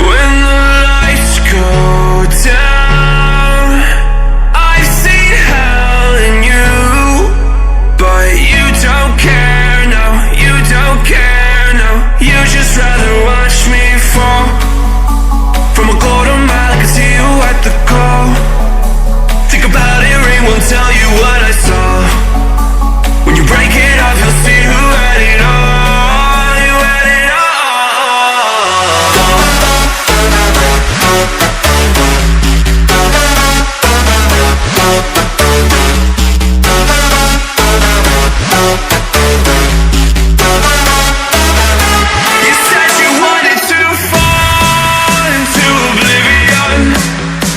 When the lights go down, I've seen hell in you, but you don't care, no, you don't care, no. You just rather watch me fall from a golden mile. I can see you at the call. Think about it, ring won't tell you what I saw. When you break it off, you'll see who had it all. You had it all. You said you wanted to fall into oblivion.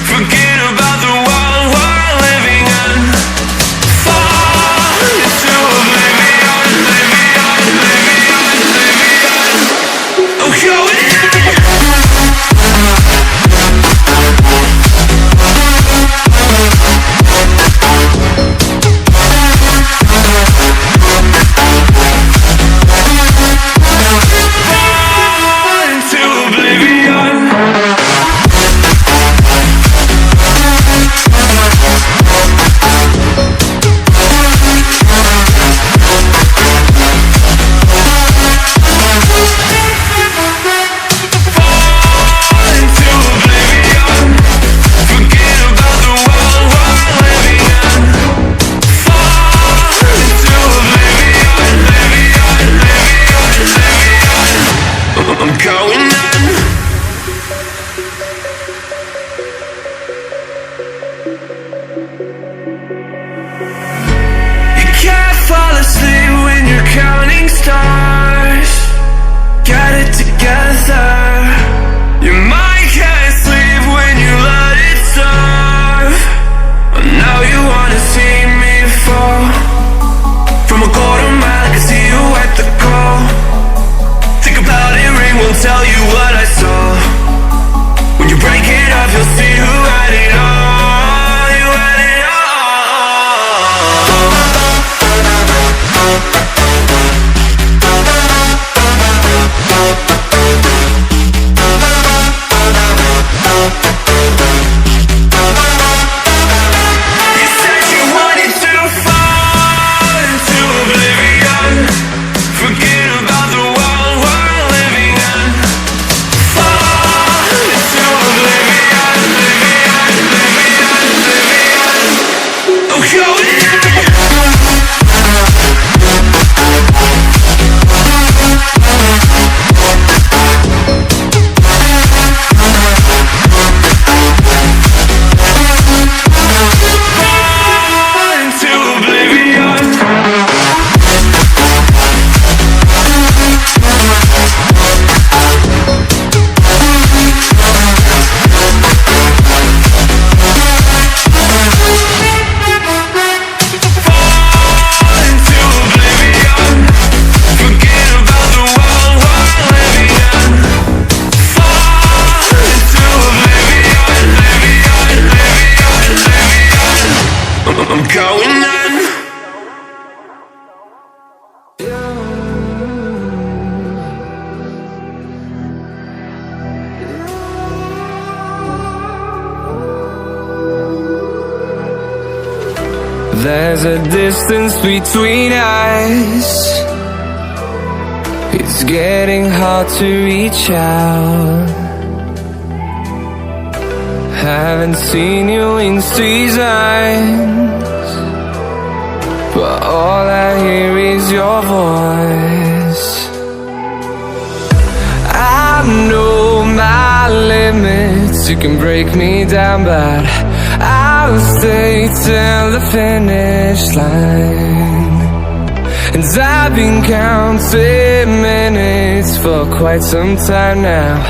Forget about the world we're living in. Fall into oblivion, oblivion, oblivion, oblivion. I'm going in. Fall into oblivion. Fall into oblivion. Forget about the world we're living in. Fall into oblivion, oblivion, oblivion, oblivion. I'm going in. You can't fall asleep when you're counting stars. Get it together. Your mind can't sleep when you let it serve. Now you wanna see me fall from a golden mile. I can see you at the call. Think about it, ring won't tell you what I saw. When you break it off, you'll see who had it all. You had it all. You said you wanted to fall into oblivion. Forget about the world we're living in. Fall into oblivion, oblivion, oblivion, oblivion. I'm going in. Fall into oblivion. Fall into oblivion. Forget about the world we're living in. Fall into oblivion, oblivion, oblivion, oblivion. I'm going in. There's a distance between us. It's getting hard to reach out. Haven't seen you in seasons, but all I hear is your voice. I know my limits, you can break me down, but I'll stay till the finish line. And I've been counting minutes for quite some time now,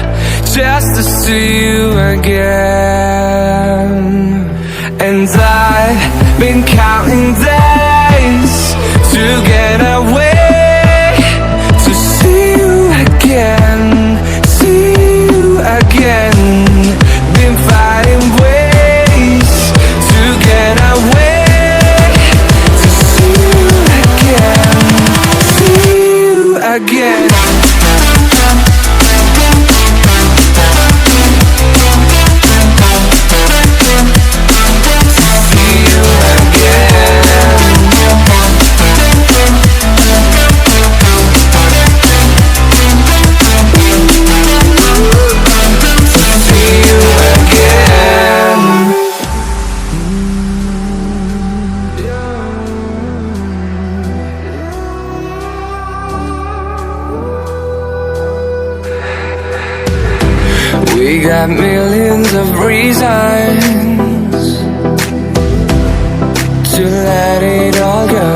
just to see you again. And I've been counting days to get away, to see you again, see you again. Been finding ways to get away, to see you got millions of reasons to let it all go.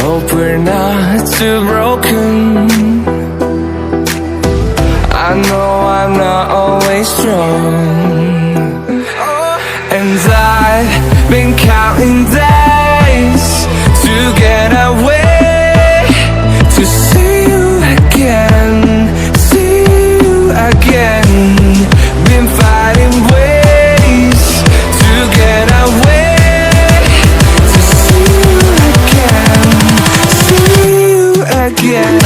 Hope we're not too broken. I know I'm not always strong, and I've been counting days to get away, to see you again, see you again. Been fighting ways to get away, to see you again, see you again.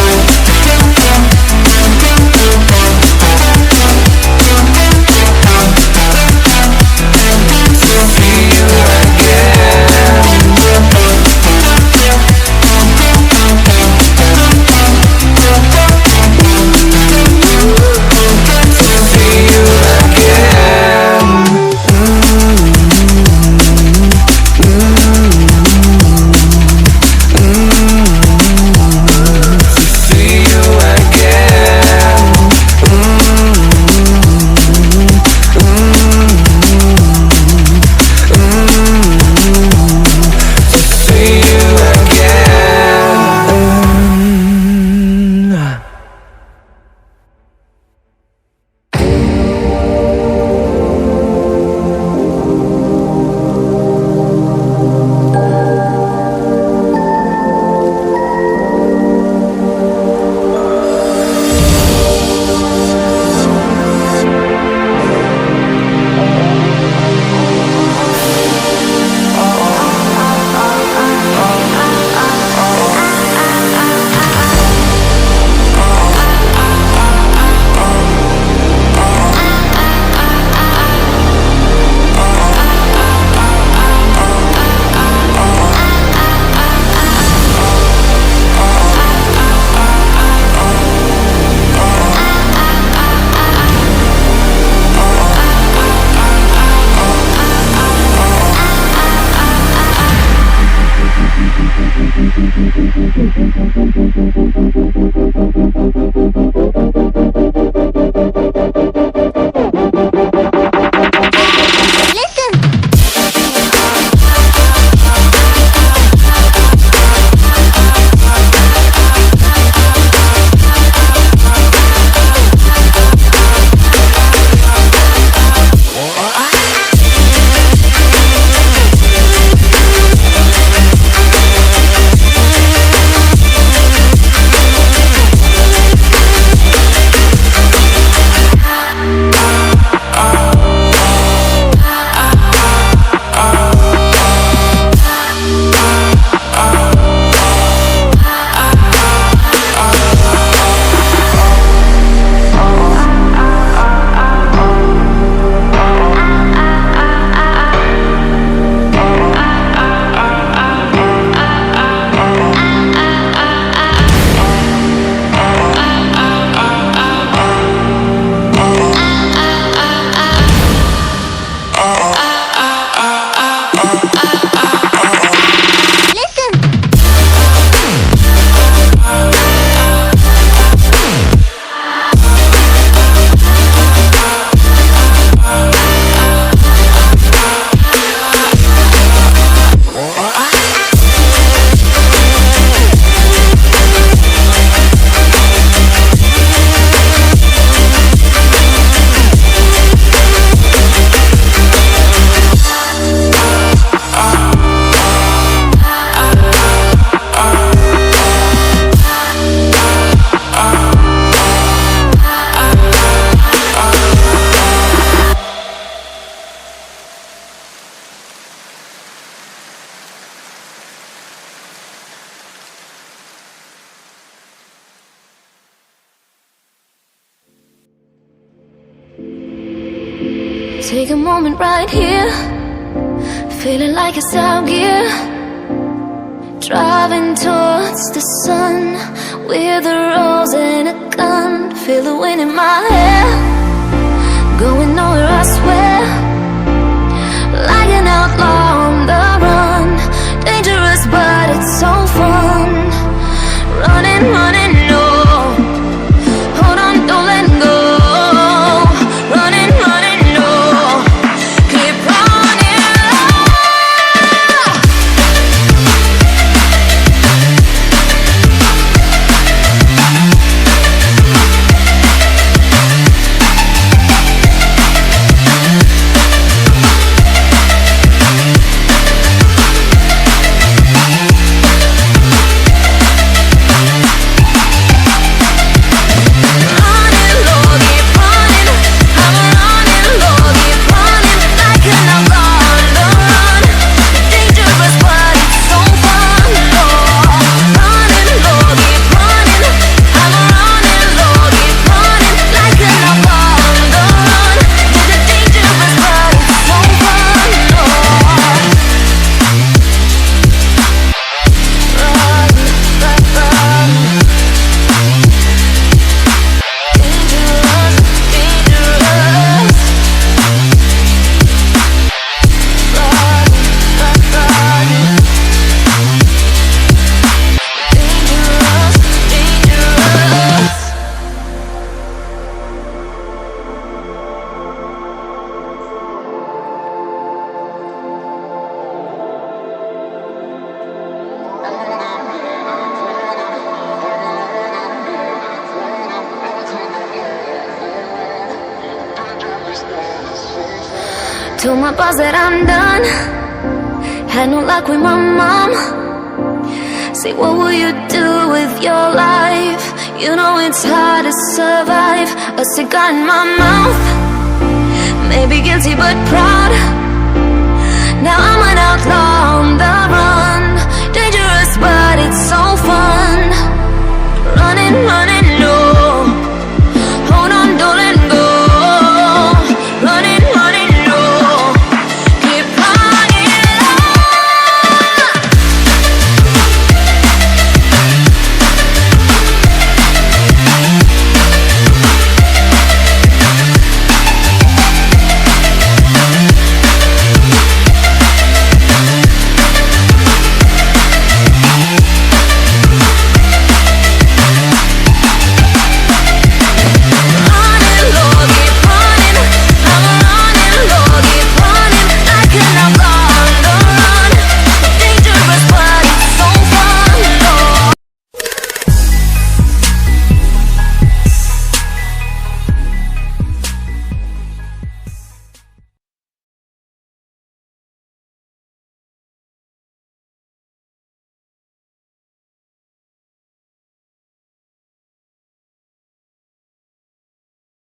Take a moment right here, feeling like it's out gear, driving towards the sun with a rose and a gun. Feel the wind in my hair, going nowhere I swear, like an outlaw on the run. Dangerous but it's so fun, running, running, no. Hold on, Told my boss that I'm done. Had no luck with my mom. Say, what will you do with your life? You know it's hard to survive. A cigar in my mouth, maybe guilty but proud.